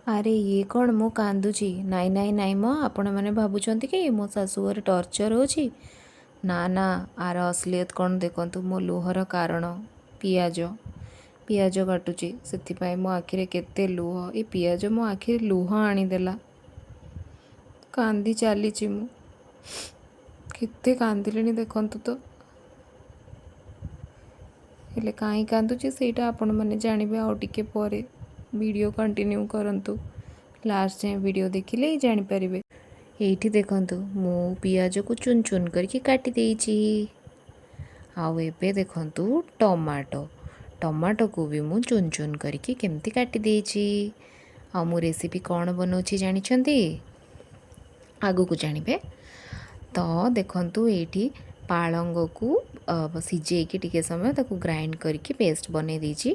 ଆରେ ଇଏ କ'ଣ ମୁଁ କାନ୍ଦୁଛି? ନାଇଁ ନାଇଁ ନାଇଁ ମ ଆପଣ ମାନେ ଭାବୁଛନ୍ତି କି ମୋ ଶାଶୁ ଘରେ ଟର୍ଚର ହେଉଛି? ନା ନା, ଆର ଅସଲିୟତ କ'ଣ ଦେଖନ୍ତୁ। ମୋ ଲୁହର କାରଣ ପିଆଜ। ପିଆଜ କାଟୁଛି, ସେଥିପାଇଁ ମୋ ଆଖିରେ କେତେ ଲୁହ। ଏ ପିଆଜ ମୋ ଆଖିରେ ଲୁହ ଆଣିଦେଲା। କାନ୍ଦି ଚାଲିଛି ମୁଁ। କେତେ କାନ୍ଦିଲିଣି ଦେଖନ୍ତୁ ତ। ହେଲେ କାହିଁ କାନ୍ଦୁଛି ସେଇଟା ଆପଣମାନେ ଜାଣିବେ ଆଉ ଟିକେ ପରେ। ଭିଡ଼ିଓ କଣ୍ଟିନ୍ୟୁ କରନ୍ତୁ, ଲାଷ୍ଟ ଯାଏଁ ଭିଡ଼ିଓ ଦେଖିଲେ ହିଁ ଜାଣିପାରିବେ। ଏଇଠି ଦେଖନ୍ତୁ, ମୁଁ ପିଆଜକୁ ଚୁନ ଚୁନ କରିକି କାଟି ଦେଇଛି। ଆଉ ଏବେ ଦେଖନ୍ତୁ ଟମାଟୋକୁ ବି ମୁଁ ଚୁନ ଚୁନ କରିକି କେମିତି କାଟି ଦେଇଛି। ଆଉ ମୁଁ ରେସିପି କ'ଣ ବନାଉଛି ଜାଣିଛନ୍ତି? ଆଗକୁ ଜାଣିବେ। ତ ଦେଖନ୍ତୁ ଏଇଠି ପାଳଙ୍ଗକୁ ସିଝେଇକି ଟିକେ ସମୟ ତାକୁ ଗ୍ରାଇଣ୍ଡ କରିକି ପେଷ୍ଟ ବନେଇ ଦେଇଛି।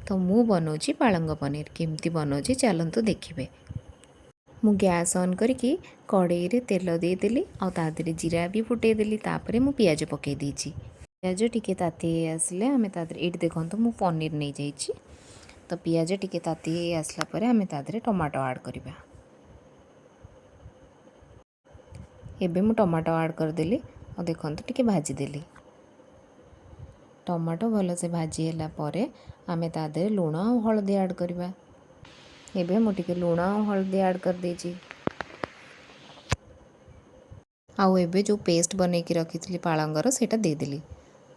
ତ ମୁଁ ବନାଉଛି ପାଳଙ୍ଗ ପନିର। କେମିତି ବନାଉଛି ଚାଲନ୍ତୁ ଦେଖିବେ। ମୁଁ ଗ୍ୟାସ୍ ଅନ୍ କରିକି କଡ଼େଇରେ ତେଲ ଦେଇଦେଲି, ଆଉ ତା ଦେହରେ ଜିରା ବି ଫୁଟେଇଦେଲି। ତାପରେ ମୁଁ ପିଆଜ ପକାଇ ଦେଇଛି। ପିଆଜ ଟିକେ ତାତି ହେଇ ଆସିଲେ ଆମେ ତା ଦେହରେ, ଏଇଠି ଦେଖନ୍ତୁ ମୁଁ ପନିର ନେଇଯାଇଛି। ତ ପିଆଜ ଟିକେ ତାତି ହେଇ ଆସିଲା ପରେ ଆମେ ତା ଦେହରେ ଟମାଟୋ ଆଡ଼୍ କରିବା। ଏବେ ମୁଁ ଟମାଟୋ ଆଡ଼୍ କରିଦେଲି, ଆଉ ଦେଖନ୍ତୁ ଟିକେ ଭାଜିଦେଲି। ଟମାଟୋ ଭଲସେ ଭାଜି ହେଲା ପରେ ଆମେ ତା ଦେହରେ ଲୁଣ ଆଉ ହଳଦୀ ଆଡ଼୍ କରିବା। ଏବେ ମୁଁ ଟିକେ ଲୁଣ ଆଉ ହଳଦୀ ଆଡ଼୍ କରିଦେଇଛି। ଆଉ ଏବେ ଯେଉଁ ପେଷ୍ଟ ବନେଇକି ରଖିଥିଲି ପାଳଙ୍ଗର, ସେଇଟା ଦେଇଦେଲି।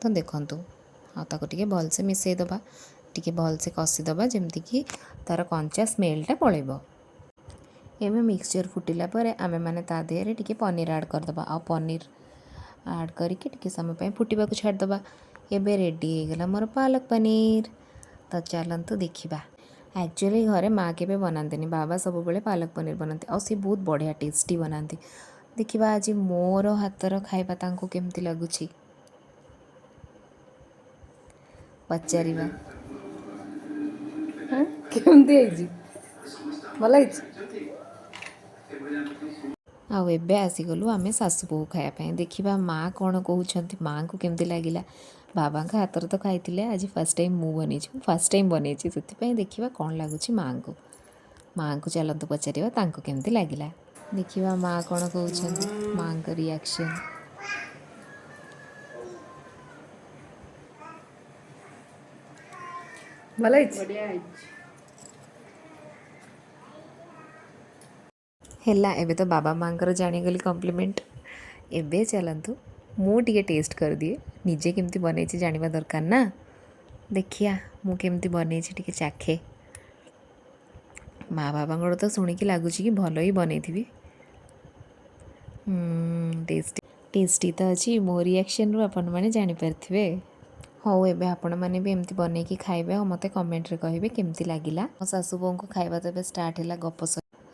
ତ ଦେଖନ୍ତୁ, ଆଉ ତାକୁ ଟିକେ ଭଲସେ ମିଶାଇ ଦେବା, ଟିକେ ଭଲସେ କଷିଦେବା, ଯେମିତିକି ତା'ର କଞ୍ଚା ସ୍ମେଲ୍ଟା ପଳେଇବ। ଏବେ ମିକ୍ସଚର୍ ଫୁଟିଲା ପରେ ଆମେମାନେ ତା ଦେହରେ ଟିକେ ପନିର ଆଡ଼୍ କରିଦେବା। ଆଉ ପନିର ଆଡ଼୍ କରିକି ଟିକେ ସମୟ ପାଇଁ ଫୁଟିବାକୁ ଛାଡ଼ିଦେବା। ଏବେ ରେଡ଼ି ହେଇଗଲା ମୋର ପାଲକ ପନିର। ତ ଚାଲନ୍ତୁ ଦେଖିବା। ଆକ୍ଚୁଆଲି ଘରେ ମାଆ କେବେ ବନାନ୍ତିନି, ବାବା ସବୁବେଳେ ପାଲକ ପନିର ବନାନ୍ତି, ଆଉ ସେ ବହୁତ ବଢ଼ିଆ ଟେଷ୍ଟି ବନାନ୍ତି। ଦେଖିବା ଆଜି ମୋର ହାତର ଖାଇବା ତାଙ୍କୁ କେମିତି ଲାଗୁଛି, ପଚାରିବା। କେମିତି ହେଇଛି? ଭଲ ହେଇଛି? ଆଉ ଏବେ ଆସିଗଲୁ ଆମେ ଶାଶୁ ବୋହୂ ଖାଇବା ପାଇଁ। ଦେଖିବା ମାଆ କ'ଣ କହୁଛନ୍ତି, ମାଆଙ୍କୁ କେମିତି ଲାଗିଲା। ବାବାଙ୍କ ହାତରେ ତ ଖାଇଥିଲେ, ଆଜି ଫାର୍ଷ୍ଟ ଟାଇମ୍ ମୁଁ ବନେଇଛି, ମୁଁ ଫାର୍ଷ୍ଟ ଟାଇମ୍ ବନେଇଛି। ସେଥିପାଇଁ ଦେଖିବା କ'ଣ ଲାଗୁଛି ମାଆଙ୍କୁ। ମାଆଙ୍କୁ ଚାଲନ୍ତୁ ପଚାରିବା ତାଙ୍କୁ କେମିତି ଲାଗିଲା। ଦେଖିବା ମାଆ କ'ଣ କହୁଛନ୍ତି, ମାଆଙ୍କ ରିଆକ୍ସନ୍। ଭଲ ହେଇଛି? ହେଲା, ଏବେ ତ ବାବା ମାଆଙ୍କର ଜାଣିଗଲି କମ୍ପ୍ଲିମେଣ୍ଟ। ଏବେ ଚାଲନ୍ତୁ ମୁଁ ଟିକେ ଟେଷ୍ଟ କରିଦିଏ। ନିଜେ କେମିତି ବନେଇଛି ଜାଣିବା ଦରକାର ନା। ଦେଖିଆ ମୁଁ କେମିତି ବନେଇଛି ଟିକେ ଚାଖେ। ମା ବାବାଙ୍କର ତ ଶୁଣିକି ଲାଗୁଛି କି ଭଲ ହିଁ ବନେଇଥିବି। ଟେଷ୍ଟି ଟେଷ୍ଟି ତ ଅଛି। ମୋ ରିଆକ୍ସନ୍ରୁ ଆପଣମାନେ ଜାଣିପାରିଥିବେ। ହଉ, ଏବେ ଆପଣମାନେ ବି ଏମିତି ବନେଇକି ଖାଇବେ, ଆଉ ମୋତେ କମେଣ୍ଟରେ କହିବେ କେମିତି ଲାଗିଲା। ମୋ ଶାଶୁ ବୋଉଙ୍କୁ ଖାଇବା ତ ଏବେ ଷ୍ଟାର୍ଟ ହେଲା। ଗପ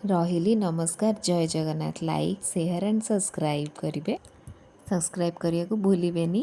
ରହିଲି, ନମସ୍କାର, ଜୟ Jagannath. Like, share and subscribe କରିବେ। ସବସ୍କ୍ରାଇବ୍ କରିବାକୁ ଭୁଲିବେନି।